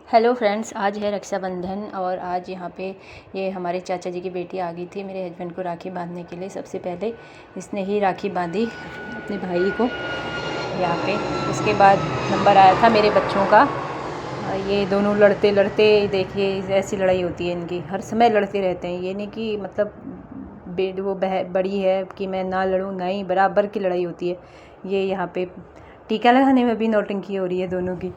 Hello friends, आज है रक्षाबंधन और आज यहाँ पे ये हमारे चाचा जी की बेटी आ गई थी मेरे हस्बैंड को राखी बांधने के लिए। सबसे पहले इसने ही राखी बांधी अपने भाई को यहाँ पे। उसके बाद नंबर आया था मेरे बच्चों का। ये दोनों लड़ते लड़ते, देखिए ऐसी लड़ाई होती है इनकी, हर समय लड़ते रहते हैं। ये नहीं कि मतलब वो बड़ी है कि मैं ना लड़ूँ, नहीं, बराबर की लड़ाई होती है। ये यहाँ पे टीका लगाने में भी नौटंकी हो रही है दोनों की।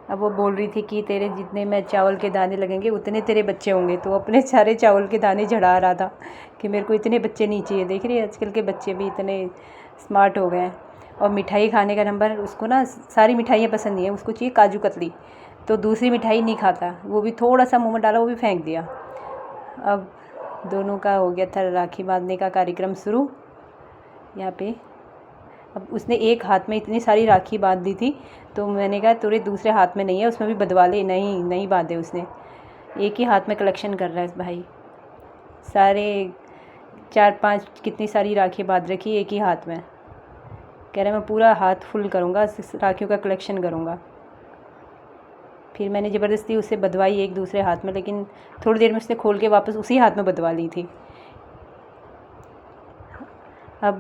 अब वो बोल रही थी कि तेरे जितने मैं चावल के दाने लगेंगे उतने तेरे बच्चे होंगे, तो अपने सारे चावल के दाने झड़ा रहा था कि मेरे को इतने बच्चे नहीं चाहिए। देख रही है आजकल के बच्चे भी इतने स्मार्ट हो गए हैं। और मिठाई खाने का नंबर, उसको ना सारी मिठाइयाँ पसंद नहीं है, उसको चाहिए काजू कतली। तो दूसरी मिठाई नहीं खाता, वो भी थोड़ा सा मुँह में डाला वो भी फेंक दिया। अब दोनों का हो गया था राखी बांधने का कार्यक्रम शुरू यहाँ पे। अब उसने एक हाथ में इतनी सारी राखी बांध दी थी, तो मैंने कहा तेरे दूसरे हाथ में नहीं है, उसमें भी बंधवा ले। नहीं बांधे उसने, एक ही हाथ में कलेक्शन कर रहा है भाई। सारे 4-5 कितनी सारी राखी बांध रखी एक ही हाथ में। कह रहा मैं पूरा हाथ फुल करूँगा, राखियों का कलेक्शन करूँगा। फिर मैंने ज़बरदस्ती उसे बंधवाई एक दूसरे हाथ में, लेकिन थोड़ी देर में उसने खोल के वापस उसी हाथ में बंधवा ली थी। अब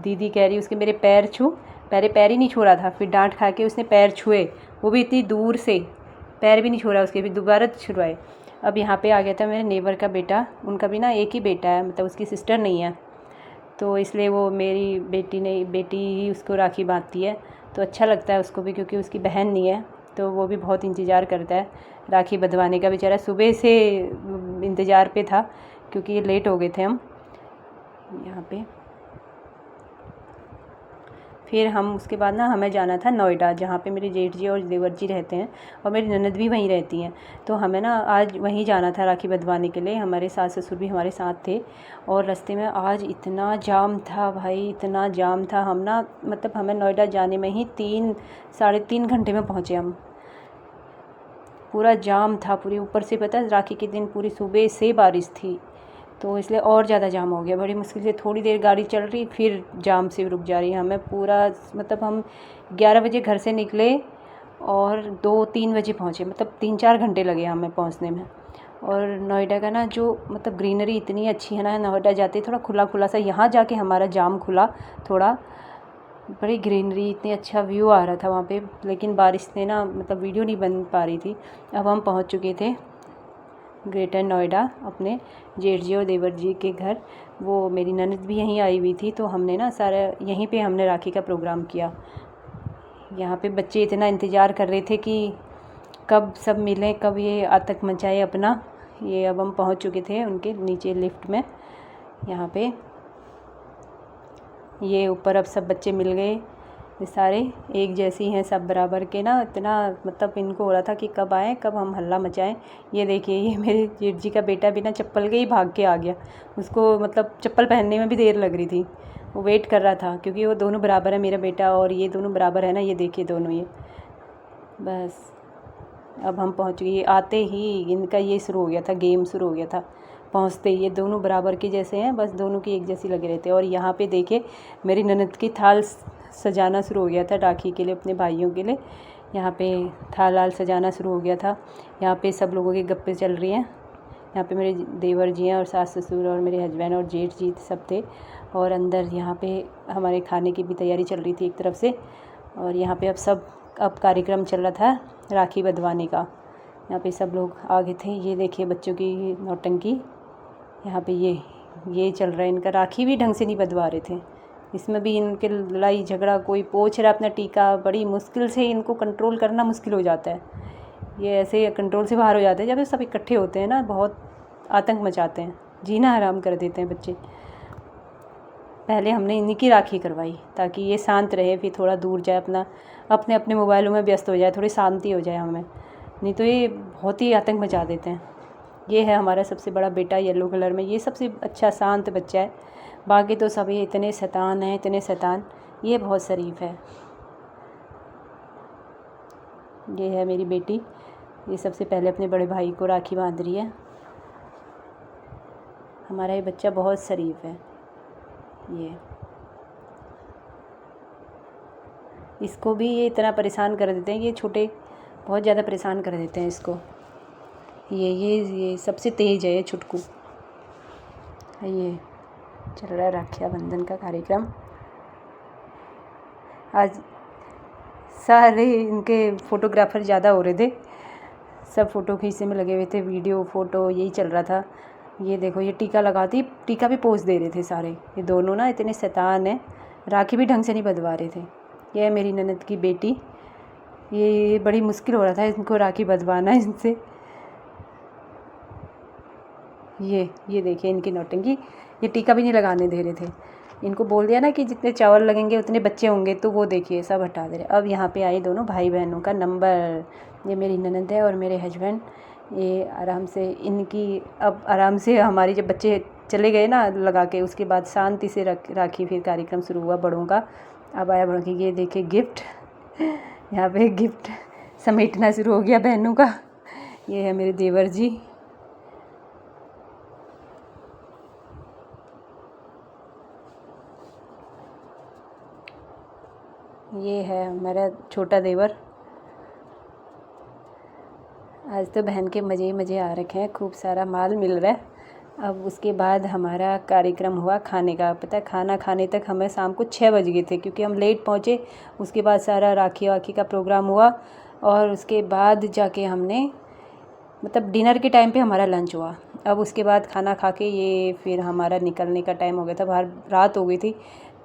दीदी कह रही उसके मेरे पैर छू, पहले पैर ही नहीं छू रहा था, फिर डांट खा के उसने पैर छुए, वो भी इतनी दूर से, पैर भी नहीं छू रहा उसके, फिर दोबारा छुड़वाए। अब यहाँ पे आ गया था मेरे नेबर का बेटा, उनका भी ना एक ही बेटा है, मतलब उसकी सिस्टर नहीं है, तो इसलिए वो मेरी बेटी ही उसको राखी बांधती है। तो अच्छा लगता है उसको भी, क्योंकि उसकी बहन नहीं है, तो वो भी बहुत इंतज़ार करता है राखी बंधवाने का। बेचारा सुबह से इंतज़ार पे था, क्योंकि लेट हो गए थे हम यहाँ पे। फिर हम उसके बाद ना हमें जाना था नोएडा, जहाँ पे मेरे जेठ जी और देवर जी रहते हैं, और मेरी ननद भी वहीं रहती हैं। तो हमें ना आज वहीं जाना था राखी बंधवाने के लिए। हमारे सास ससुर भी हमारे साथ थे, और रास्ते में आज इतना जाम था भाई, इतना जाम था। हम ना मतलब हमें नोएडा जाने में ही 3-3.5 घंटे में पहुँचे हम। पूरा जाम था पूरी, ऊपर से पता है राखी के दिन पूरी सुबह से बारिश थी, तो इसलिए और ज़्यादा जाम हो गया। बड़ी मुश्किल से थोड़ी देर गाड़ी चल रही, फिर जाम से रुक जा रही है। हमें पूरा मतलब हम 11 बजे घर से निकले और 2-3 बजे पहुँचे, मतलब 3-4 घंटे लगे हमें पहुँचने में। और नोएडा का ना जो मतलब ग्रीनरी इतनी अच्छी है ना, नोएडा जाते थोड़ा खुला खुला सा, यहाँ जाके हमारा जाम खुला थोड़ा। बड़ी ग्रीनरी, इतनी अच्छा व्यू आ रहा था वहाँ पे, लेकिन बारिश ने ना मतलब वीडियो नहीं बन पा रही थी। अब हम पहुँच चुके थे ग्रेटर नोएडा अपने जेठ जी और देवर जी के घर। वो मेरी ननद भी यहीं आई हुई थी, तो हमने ना सारा यहीं पे हमने राखी का प्रोग्राम किया। यहाँ पे बच्चे इतना इंतज़ार कर रहे थे कि कब सब मिलें, कब ये आतंक मचाए अपना। ये अब हम पहुँच चुके थे उनके नीचे लिफ्ट में। यहाँ पे ये ऊपर अब सब बच्चे मिल गए, ये सारे एक जैसी हैं सब बराबर के ना। इतना मतलब इनको हो रहा था कि कब आएँ, कब हम हल्ला मचाएं। ये देखिए ये मेरे जेठ जी का बेटा बिना चप्पल के ही भाग के आ गया। उसको मतलब चप्पल पहनने में भी देर लग रही थी, वो वेट कर रहा था, क्योंकि वो दोनों बराबर है, मेरा बेटा और ये दोनों बराबर है ना। ये देखिए दोनों, ये बस अब हम पहुँच गए। ये आते ही इनका ये शुरू हो गया था, गेम शुरू हो गया था। पहुँचते ही ये दोनों बराबर के जैसे हैं, बस दोनों की एक जैसी लगे रहते हैं। और यहाँ पे देखिए मेरी ननद की थाल सजाना शुरू हो गया था राखी के लिए, अपने भाइयों के लिए। यहाँ पे थाल आल सजाना शुरू हो गया था। यहाँ पे सब लोगों की गप्पे चल रही हैं। यहाँ पे मेरे देवर जी हैं और सास ससुर और मेरे हस्बैंड और जेठ जी सब थे। और अंदर यहाँ पे हमारे खाने की भी तैयारी चल रही थी एक तरफ से। और यहाँ पे अब कार्यक्रम चल रहा था राखी बंधवाने का। यहाँ पे सब लोग आ गए थे। ये देखिए बच्चों की नौटंकी, यहाँ पे ये चल रहा है इनका। राखी भी ढंग से नहीं बंधवा रहे थे, इसमें भी इनके लड़ाई झगड़ा, कोई पोंछ रहा अपना टीका। बड़ी मुश्किल से इनको कंट्रोल करना मुश्किल हो जाता है। ये ऐसे कंट्रोल से बाहर हो जाते हैं जब ये सब इकट्ठे होते हैं ना, बहुत आतंक मचाते हैं, जीना हराम कर देते हैं बच्चे। पहले हमने इन्हीं की राखी करवाई ताकि ये शांत रहे, फिर थोड़ा दूर जाए, अपने अपने मोबाइलों में व्यस्त हो जाए, थोड़ी शांति हो जाए हमें। नहीं तो ये बहुत ही आतंक मचा देते हैं। ये है हमारा सबसे बड़ा बेटा येलो कलर में, ये सबसे अच्छा शांत बच्चा है। बाकी तो सभी इतने शैतान हैं, इतने शैतान। ये बहुत शरीफ है। ये है मेरी बेटी, ये सबसे पहले अपने बड़े भाई को राखी बांध रही है। हमारा ये बच्चा बहुत शरीफ है। ये इसको भी ये इतना परेशान कर देते हैं, ये छोटे बहुत ज़्यादा परेशान कर देते हैं इसको। ये सबसे तेज़ है ये छुटकू। ये चल रहा है रक्षाबंधन का कार्यक्रम। आज सारे इनके फ़ोटोग्राफ़र ज़्यादा हो रहे थे, सब फ़ोटो खींचने में लगे हुए थे, वीडियो फ़ोटो यही चल रहा था। ये देखो ये टीका लगाती, टीका भी पोज़ दे रहे थे सारे। ये दोनों ना इतने शैतान हैं, राखी भी ढंग से नहीं बंधवा रहे थे। ये है मेरी ननद की बेटी। ये बड़ी मुश्किल हो रहा था इनको राखी बंधवाना इनसे। ये देखिए इनकी नौटंकी, ये टीका भी नहीं लगाने दे रहे थे। इनको बोल दिया ना कि जितने चावल लगेंगे उतने बच्चे होंगे, तो वो देखिए सब हटा दे रहे। अब यहाँ पे आए दोनों भाई बहनों का नंबर। ये मेरी ननद है और मेरे हस्बैंड। ये आराम से इनकी अब आराम से हमारी जब बच्चे चले गए ना लगा के, उसके बाद शांति से राखी फिर कार्यक्रम शुरू हुआ बड़ों का। अब आया बड़ों की, ये देखिए गिफ्ट। यहाँ पे गिफ्ट समेटना शुरू हो गया बहनों का। ये है मेरे देवर जी। ये है मेरा छोटा देवर। आज तो बहन के मज़े ही मज़े आ रखे हैं, खूब सारा माल मिल रहा है। अब उसके बाद हमारा कार्यक्रम हुआ खाने का। पता है खाना खाने तक हमें शाम को 6 बज गए थे, क्योंकि हम लेट पहुँचे। उसके बाद सारा राखी वाखी का प्रोग्राम हुआ और उसके बाद जाके हमने मतलब डिनर के टाइम पे हमारा लंच हुआ। अब उसके बाद खाना खा के ये फिर हमारा निकलने का टाइम हो गया था, बाहर रात हो गई थी।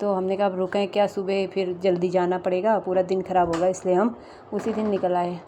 तो हमने कहा अब रुकें क्या, सुबह फिर जल्दी जाना पड़ेगा, पूरा दिन ख़राब होगा, इसलिए हम उसी दिन निकल आए।